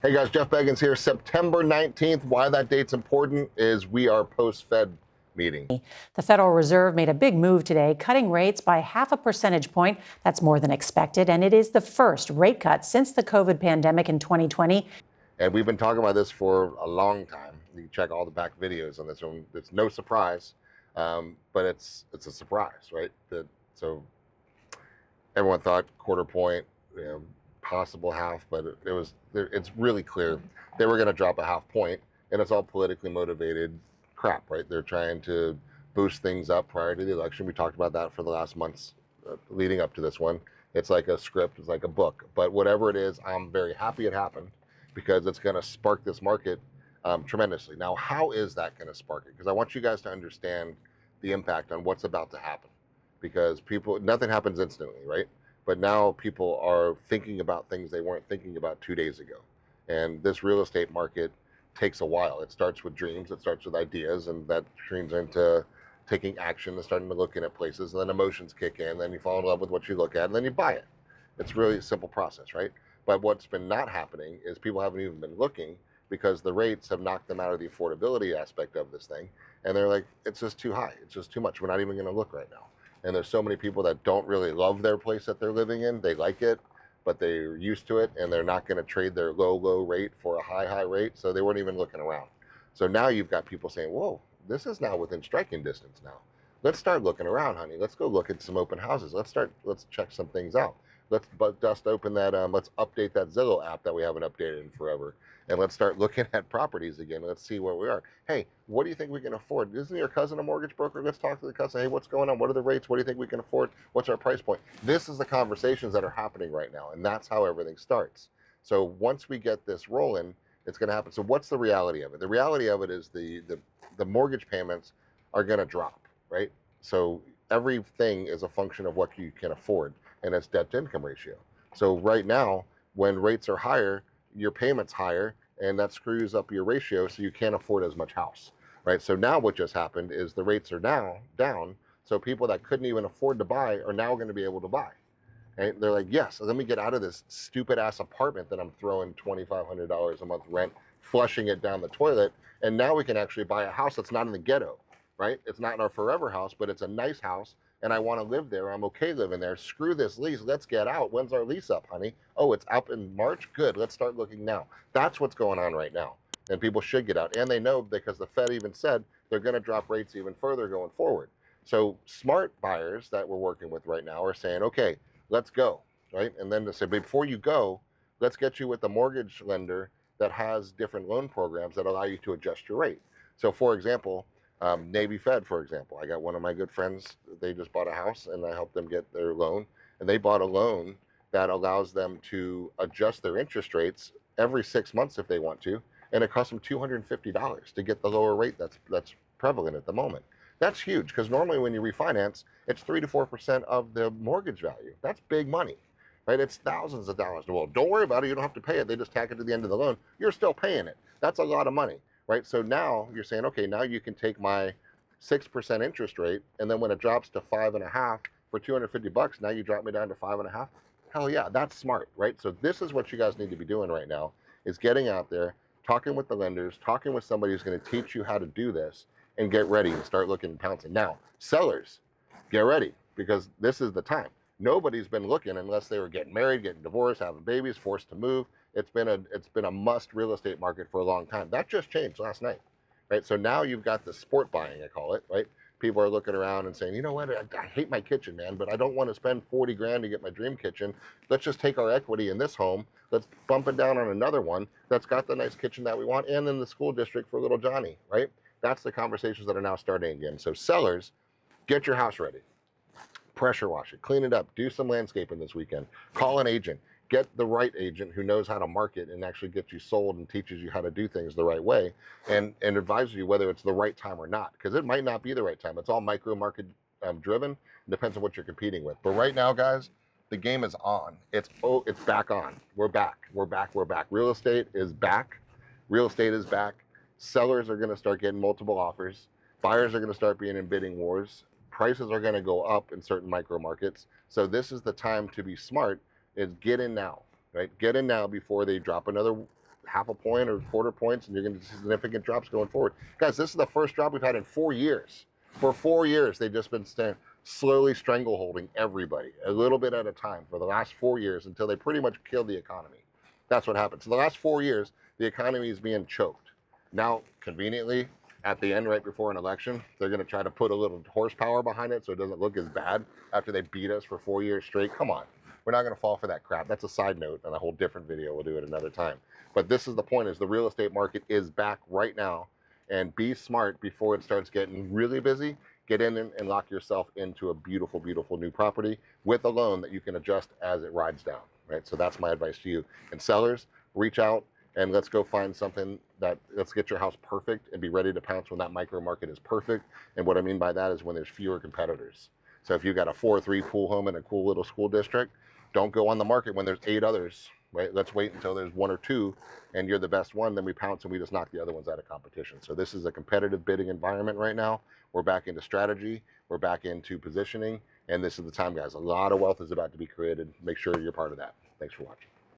Hey guys, Jeff Beggins here. September 19th. Why that date's important is we are post-Fed meeting. The Federal Reserve made a big move today, cutting rates by 0.5 percentage point. That's more than expected, and it is the first rate cut since the COVID pandemic in 2020. And we've been talking about this for a long time. You can check all the back videos on this one. It's no surprise, but it's a surprise, right? So everyone thought quarter point, possible half, but it's really clear they were going to drop a half point, and it's all politically motivated crap, right? They're trying to boost things up prior to the election. We talked about that for the last months leading up to this one. It's like a script, it's like a book, but whatever it is, I'm very happy it happened because it's going to spark this market tremendously. Now, how is that going to spark it? Because I want you guys to understand the impact on what's about to happen, because nothing happens instantly, right? But now people are thinking about things they weren't thinking about 2 days ago. And this real estate market takes a while. It starts with dreams, it starts with ideas, and that turns into taking action and starting to looking at places, and then emotions kick in, then you fall in love with what you look at, and then you buy it. It's really a simple process, right? But what's been not happening is people haven't even been looking because the rates have knocked them out of the affordability aspect of this thing. And they're like, it's just too high. It's just too much. We're not even going to look right now. And there's so many people that don't really love their place that they're living in. They like it, but they're used to it, and they're not going to trade their low rate for a high rate. So they weren't even looking around. So now you've got people saying, whoa, this is now within striking distance now. Let's start looking around, honey. Let's go look at some open houses. Let's check some things out. Let's update that Zillow app that we haven't updated in forever. And let's start looking at properties again. Let's see where we are. Hey, what do you think we can afford? Isn't your cousin a mortgage broker? Let's talk to the cousin. Hey, what's going on? What are the rates? What do you think we can afford? What's our price point? This is the conversations that are happening right now, and that's how everything starts. So once we get this rolling, it's going to happen. So what's the reality of it? The reality of it is the mortgage payments are going to drop, right? So everything is a function of what you can afford, and it's debt to income ratio. So right now, when rates are higher, your payment's higher, and that screws up your ratio, so you can't afford as much house, right? So now what just happened is the rates are now down, so people that couldn't even afford to buy are now going to be able to buy. Right? They're like, yes, let me get out of this stupid ass apartment that I'm throwing $2,500 a month rent, flushing it down the toilet, and now we can actually buy a house that's not in the ghetto, right? It's not in our forever house, but it's a nice house, and I want to live there. I'm okay living there. Screw this lease. Let's get out. When's our lease up, honey? Oh, it's up in March? Good. Let's start looking now. That's what's going on right now. And people should get out. And they know, because the Fed even said they're going to drop rates even further going forward. So smart buyers that we're working with right now are saying, okay, let's go, right? And then to say, before you go, let's get you with the mortgage lender that has different loan programs that allow you to adjust your rate. So for example, Navy Fed, for example, I got one of my good friends, they just bought a house and I helped them get their loan, and they bought a loan that allows them to adjust their interest rates every 6 months if they want to, and it costs them $250 to get the lower rate that's prevalent at the moment. That's huge, because normally when you refinance, it's 3 to 4% of the mortgage value. That's big money, right? It's thousands of dollars. Well, don't worry about it. You don't have to pay it. They just tack it to the end of the loan. You're still paying it. That's a lot of money, right? So now you're saying, okay, now you can take my 6% interest rate, and then when it drops to 5.5 for $250, now you drop me down to 5.5. Hell yeah, that's smart, right? So this is what you guys need to be doing right now, is getting out there, talking with the lenders, talking with somebody who's going to teach you how to do this, and get ready and start looking and pouncing. Now, sellers, get ready, because this is the time. Nobody's been looking unless they were getting married, getting divorced, having babies, forced to move. It's been a must real estate market for a long time. That just changed last night, right? So now you've got the sport buying, I call it, right? People are looking around and saying, you know what, I hate my kitchen, man, but I don't want to spend 40 grand to get my dream kitchen. Let's just take our equity in this home. Let's bump it down on another one that's got the nice kitchen that we want, and in the school district for little Johnny, right? That's the conversations that are now starting again. So sellers, get your house ready. Pressure wash it, clean it up, do some landscaping this weekend, call an agent, get the right agent who knows how to market and actually get you sold and teaches you how to do things the right way, and advises you whether it's the right time or not, because it might not be the right time. It's all micro market driven. It depends on what you're competing with. But right now, guys, the game is on. It's back on. We're back. Real estate is back. Sellers are going to start getting multiple offers. Buyers are going to start being in bidding wars. Prices are going to go up in certain micro markets. So this is the time to be smart, is get in now, right? Get in now before they drop another half a point or quarter points, and you're going to see significant drops going forward. Guys, this is the first drop we've had in 4 years. For 4 years, they've just been slowly strangleholding everybody, a little bit at a time, for the last 4 years until they pretty much killed the economy. That's what happened. So the last 4 years, the economy is being choked. Now, conveniently, at the end, right before an election, they're going to try to put a little horsepower behind it so it doesn't look as bad after they beat us for 4 years straight. Come on. We're not going to fall for that crap. That's a side note and a whole different video. We'll do it another time. But this is the point, is the real estate market is back right now. And be smart before it starts getting really busy. Get in and lock yourself into a beautiful, beautiful new property with a loan that you can adjust as it rides down, right? So that's my advice to you. And sellers, reach out and let's go find something let's get your house perfect and be ready to pounce when that micro market is perfect. And what I mean by that is when there's fewer competitors. So if you've got a 4-3 pool home in a cool little school district, don't go on the market when there's 8 others, right? Let's wait until there's 1 or 2 and you're the best one, then we pounce and we just knock the other ones out of competition. So this is a competitive bidding environment right now. We're back into strategy, we're back into positioning, and this is the time, guys. A lot of wealth is about to be created. Make sure you're part of that. Thanks for watching.